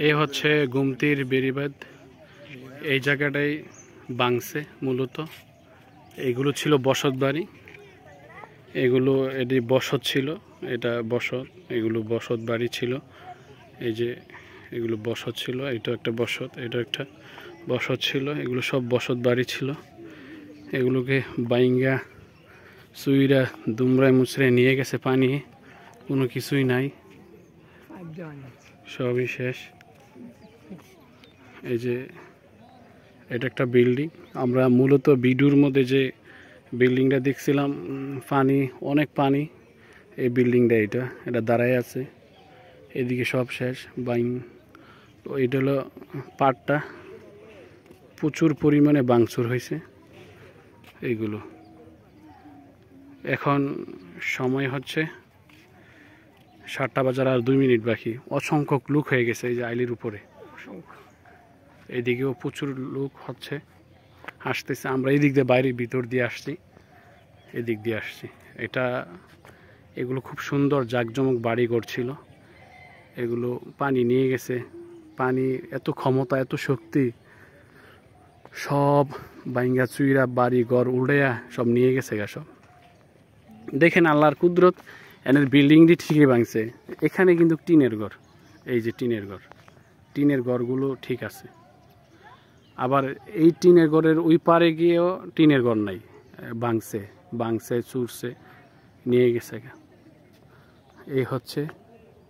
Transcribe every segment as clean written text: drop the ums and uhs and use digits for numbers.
এই হচ্ছে গুমতির বেড়িবাঁধ। এই জায়গাটাই বাংছে মূলত। এগুলো ছিল বসত বাড়ি, এগুলো এটি বসত ছিল, এটা বসত, এগুলো বসত বাড়ি ছিল। এই যে এগুলো বসত ছিল, এটা একটা বসত, এটা একটা বসত ছিল, এগুলো সব বসত বাড়ি ছিল। এগুলোকে বাইঙ্গা সুইরা দুমড়ায় মুচড়ে নিয়ে গেছে পানি, কোনো কিছুই নাই, সবই শেষ। এই যে এটা একটা বিল্ডিং, আমরা মূলত ভিডিওর মধ্যে যে বিল্ডিংটা দেখছিলাম, পানি, অনেক পানি। এই বিল্ডিংটা এটা দাঁড়ায় আছে, এদিকে সব শেষ বাইং। এটা হলো পাটটা, প্রচুর পরিমাণে ভাঙচুর হয়েছে এইগুলো। এখন সময় হচ্ছে 7টা বাজার আর 2 মিনিট বাকি। অসংখ্য লোক হয়ে গেছে এই যে আইলির উপরে, এইদিকেও প্রচুর লোক হচ্ছে, আসতেছে। আমরা এই দিক দিয়ে বাইরের ভিতর দিয়ে আসছি, এদিক দিয়ে আসছি। এগুলো খুব সুন্দর জাঁকজমক বাড়ি করছিল, এগুলো পানি নিয়ে গেছে। পানি এত ক্ষমতা, এত শক্তি, সব বাইঙ্গা চুইরা বাড়ি ঘর উড়েয়া সব নিয়ে গেছে গা সব। দেখেন আল্লাহর কুদরত, এনের বিল্ডিংটি ঠিকই ভাঙছে। এখানে কিন্তু টিনের ঘর, এই যে টিনের ঘর, টিনের ঘরগুলো ঠিক আছে। আবার এই টিনের ঘরের ওই পারে গিয়েও টিনের ঘর নাই, ভাঙছে চুরছে, নিয়ে গেছে গা। এই হচ্ছে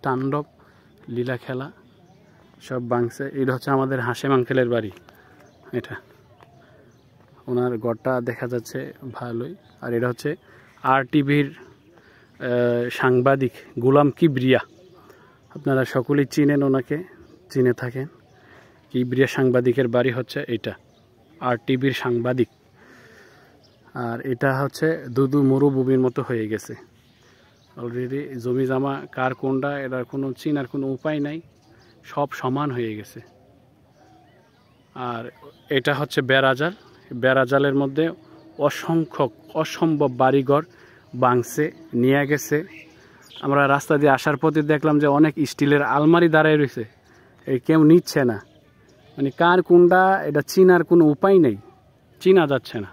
তাণ্ডব লীলা খেলা, সব ভাঙছে। এটা হচ্ছে আমাদের হাশেম আঙ্কেলের বাড়ি, এটা ওনার ঘরটা দেখা যাচ্ছে ভালোই। আর এটা হচ্ছে RTV সাংবাদিক গোলাম কিবরিয়া, আপনারা সকলেই চিনেন ওনাকে, চিনে থাকেন। কিবরিয়া সাংবাদিকের বাড়ি হচ্ছে এটা, RTV সাংবাদিক। আর এটা হচ্ছে দুদু মরুভূমির মতো হয়ে গেছে অলরেডি। জমি জামা কার কোনটা এটার কোনো চিনার কোনো উপায় নাই, সব সমান হয়ে গেছে। আর এটা হচ্ছে বেড়াজাল, বেড়াজালের মধ্যে অসম্ভব বাড়িঘর ভাঙছে, নিয়ে গেছে। আমরা রাস্তা দিয়ে আসার পথে দেখলাম যে অনেক স্টিলের আলমারি দাঁড়ায় রয়েছে, কেউ নিচ্ছে না। মানে কার কোনটা এটা চিনার কোনো উপায় নেই, চিনা যাচ্ছে না।